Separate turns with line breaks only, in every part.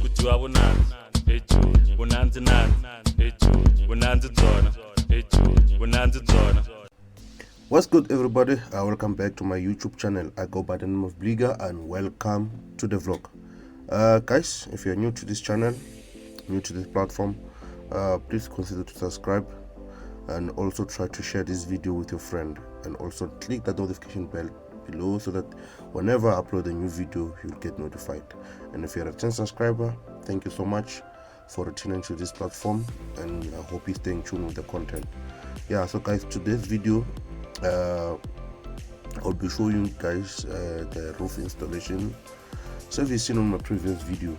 Kutiwa bunanzi nani bunanzi dzona.
What's good, everybody? Welcome back to my YouTube channel. I go by the name of Bliga, and welcome to the vlog. Guys, if you're new to this channel, new to this platform, please consider to subscribe and also try to share this video with your friend, and also click that notification bell below so that whenever I upload a new video you'll get notified. And if you're a 10 subscriber, thank you so much for returning to this platform, and I hope you stay in tune with the content. Yeah, so guys, today's video I'll be showing you guys the roof installation. So if you've seen on my previous video,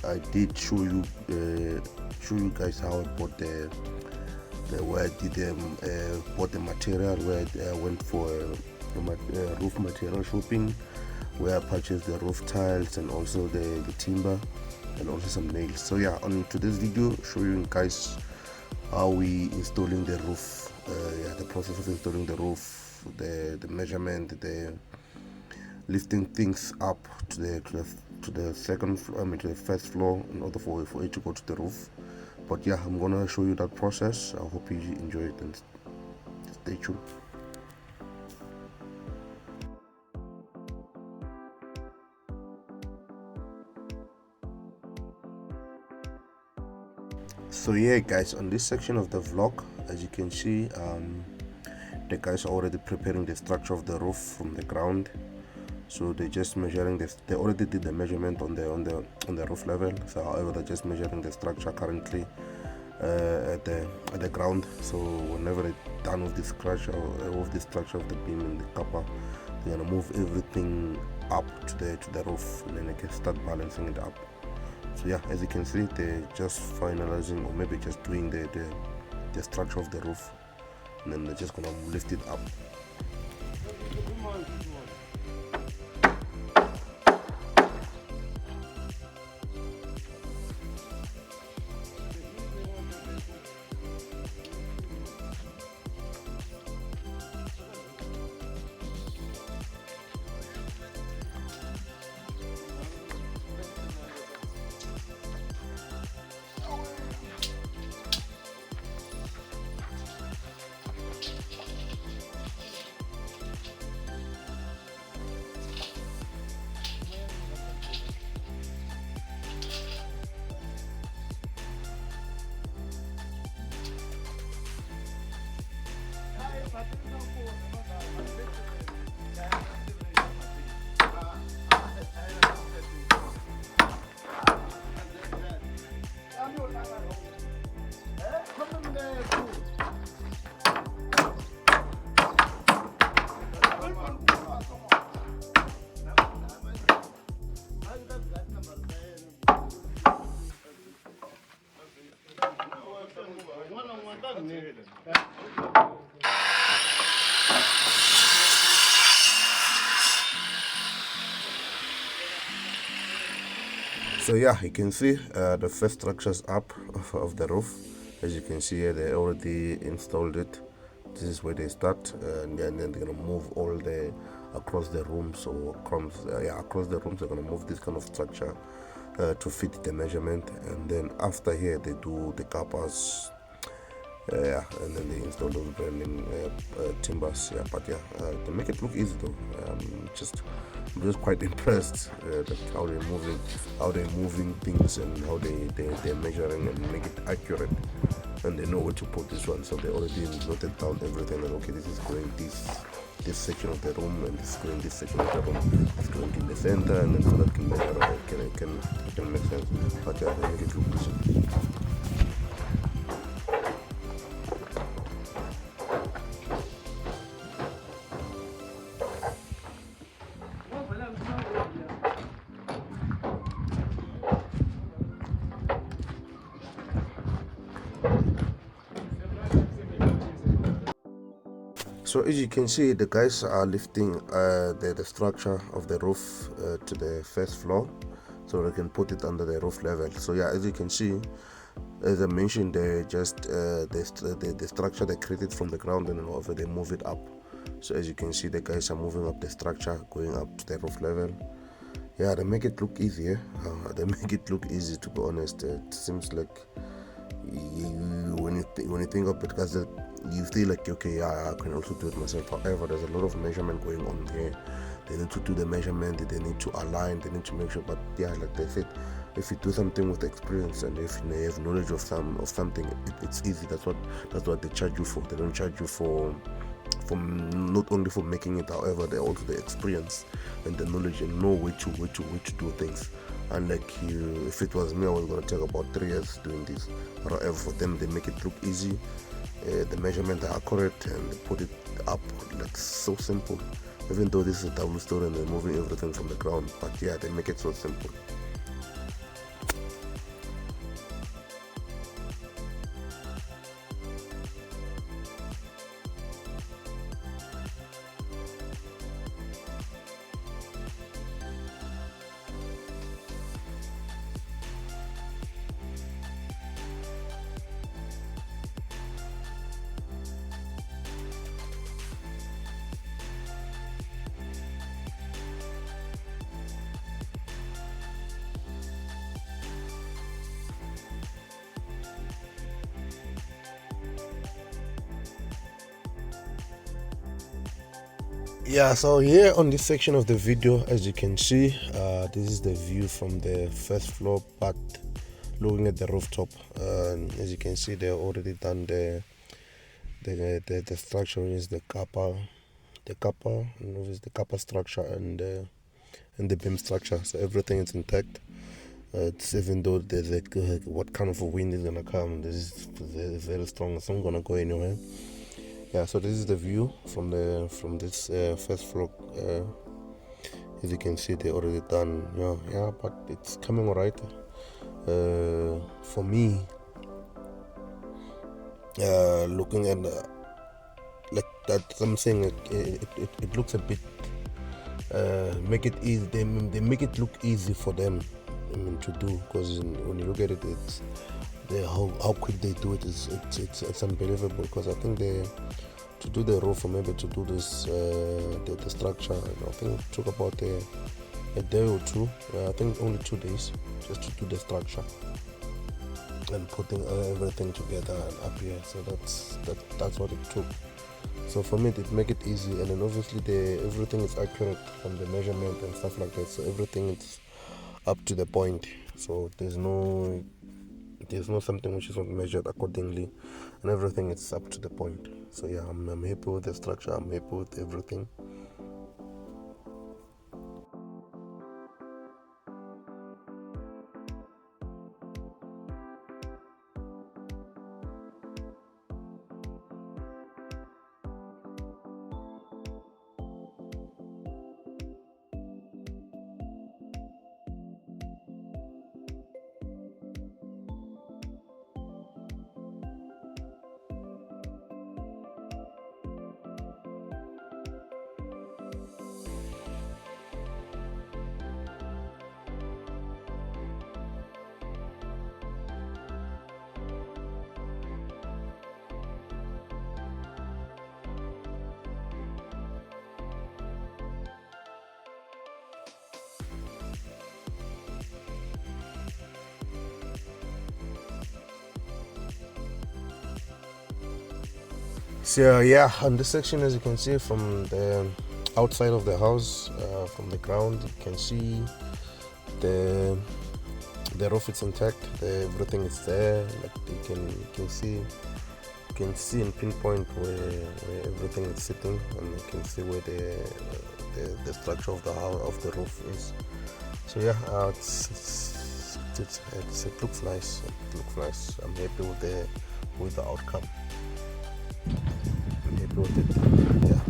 I did show you guys how I bought where I did bought the material, where I went for roof material shopping, where I purchased the roof tiles and also the timber and also some nails. So yeah, on today's video, show you guys how we installing the roof. The process of installing the roof, the measurement, the lifting things up to the second floor, to the first floor, in order for it to go to the roof. But yeah, I'm gonna show you that process. I hope you enjoy it and stay tuned. So yeah guys, on this section of the vlog, as you can see, the guys are already preparing the structure of the roof from the ground. So they're just measuring this. They already did the measurement on the roof level. So however, they're just measuring the structure currently at the ground. So whenever they're done with the structure of the beam and the copper, they're gonna move everything up to the roof, and then they can start balancing it up. So yeah, as you can see, they're just finalizing, or maybe just doing the structure of the roof, and then they're just gonna lift it up. So yeah, you can see the first structures up of the roof. As you can see here, they already installed it. This is where they start, and then they're gonna move all the across the room. So across the rooms, they're gonna move this kind of structure to fit the measurement, and then after here they do the kappas, and then they install those branding timbers. To make it look easy though, I'm just quite impressed that how they're moving things, and how they're measuring and make it accurate, and they know where to put this one. So they already noted down everything, and okay, this is going this section of the room, and this is going this section of the room, it's going in the center, and then so that can measure, it can make sense. But yeah, they make it look easy. So as you can see, the guys are lifting the structure of the roof to the first floor, so they can put it under the roof level. So yeah, as you can see, as I mentioned, they just the structure they created from the ground, and over they move it up. So as you can see, the guys are moving up the structure, going up to the roof level. Yeah, they make it look easier. They make it look easy, to be honest. It seems like when you think of it, because you feel like, okay, yeah, I can also do it myself. However, there's a lot of measurement going on here. They need to do the measurement, they need to align, they need to make sure. But yeah, like they said, if you do something with experience and if you have knowledge of something, it's easy. That's what they charge you for. They don't charge you for not only for making it, however, they also the experience and the knowledge and know where to do things. And like if it was me, I was gonna take about 3 years doing this. However, for them, they make it look easy. The measurements are accurate and they put it up like so simple. Even though this is a double story and they're moving everything from the ground, but yeah, they make it so simple. Yeah, so here on this section of the video, as you can see, this is the view from the first floor, but looking at the rooftop. As you can see, they've already done the structure, which is the kappa, and obviously the kappa structure and the beam structure. So everything is intact. It's even though there's like what kind of a wind is gonna come, this is very strong. It's not gonna go anywhere. Yeah, so this is the view from this first floor. As you can see, they already done. Yeah, but it's coming alright. For me, looking at like that, I'm saying it looks a bit make it easy. They make it look easy for them, to do, because when you look at it, it's how quick they do it is it's unbelievable. Because I think to do the roof, or maybe to do this the structure, I think it took about a day or two. I think only 2 days just to do the structure and putting everything together and up here. So that's what it took. So for me, it make it easy, and then obviously everything is accurate from the measurement and stuff like that. So everything is up to the point. So there's no something which is not measured accordingly, and everything is up to the point. So yeah, I'm happy with the structure. I'm happy with everything. So yeah, on this section, as you can see from the outside of the house, from the ground, you can see the roof is intact. Everything is there. Like you can see and pinpoint where everything is sitting, and you can see where the structure of the house, of the roof is. So yeah, it looks nice. It looks nice. I'm happy with the outcome. I'm happy with it. Yeah.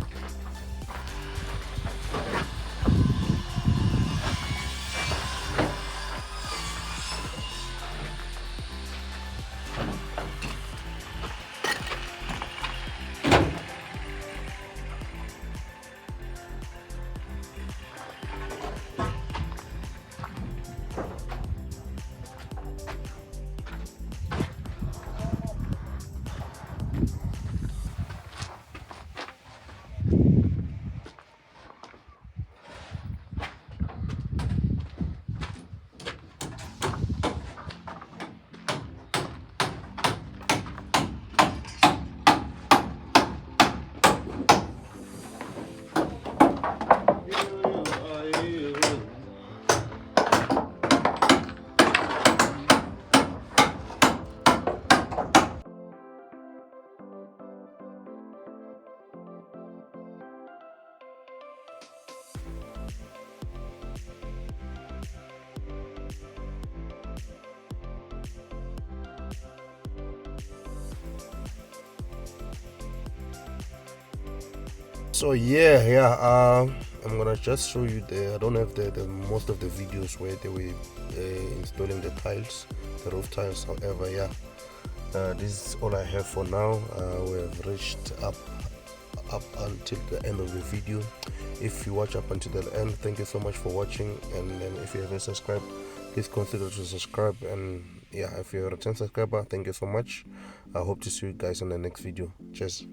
So yeah, I'm gonna just show you I don't have the most of the videos where they were installing the tiles, the roof tiles. However, yeah, this is all I have for now. We have reached up until the end of the video. If you watch up until the end, thank you so much for watching. And then if you haven't subscribed, please consider to subscribe. And yeah, if you're a return subscriber, thank you so much. I hope to see you guys in the next video. Cheers.